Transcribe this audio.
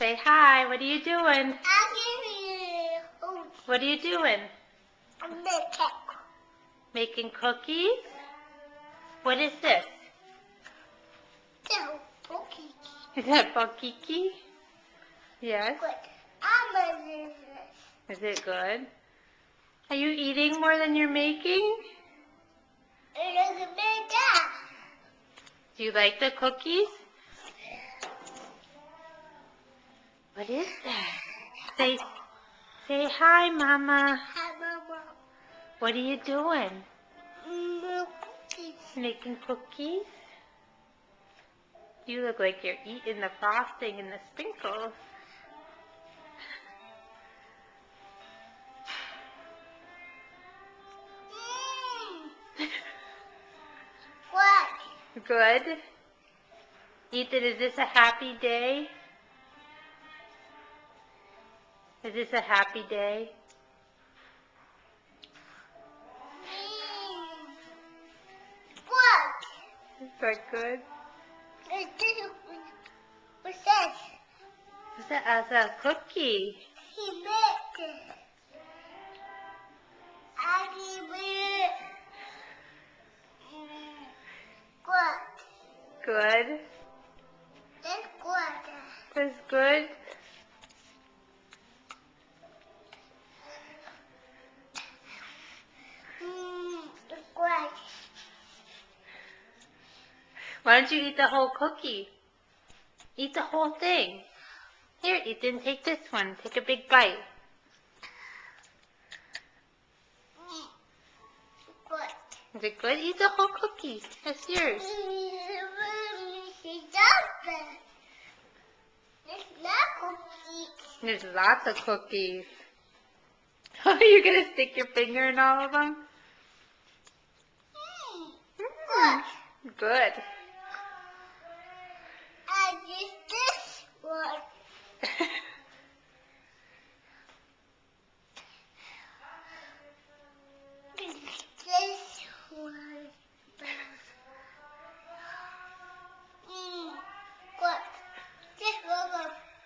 Say hi. What are you doing? I'll give you. What are you doing? Cake. Making cookies? What is this? Is that bakiki? Yes. Is it good? Are you eating more than you're making? Do you like the cookies? What is that? Say hi, Mama. Hi, Mama. What are you doing? Cookies. Making cookies? You look like you're eating the frosting and the sprinkles. What? Good. Ethan, is this a happy day? Is this a happy day? What? Is that good? What's that? That's a cookie. He made it. I give it. Good. Good. That's good. That's good. It's good. Why don't you eat the whole cookie? Eat the whole thing. Here, Ethan, take this one. Take a big bite. Good. Is it good? Eat the whole cookie. That's yours. There's lots of cookies. Are you going to stick your finger in all of them? Good. I use this one.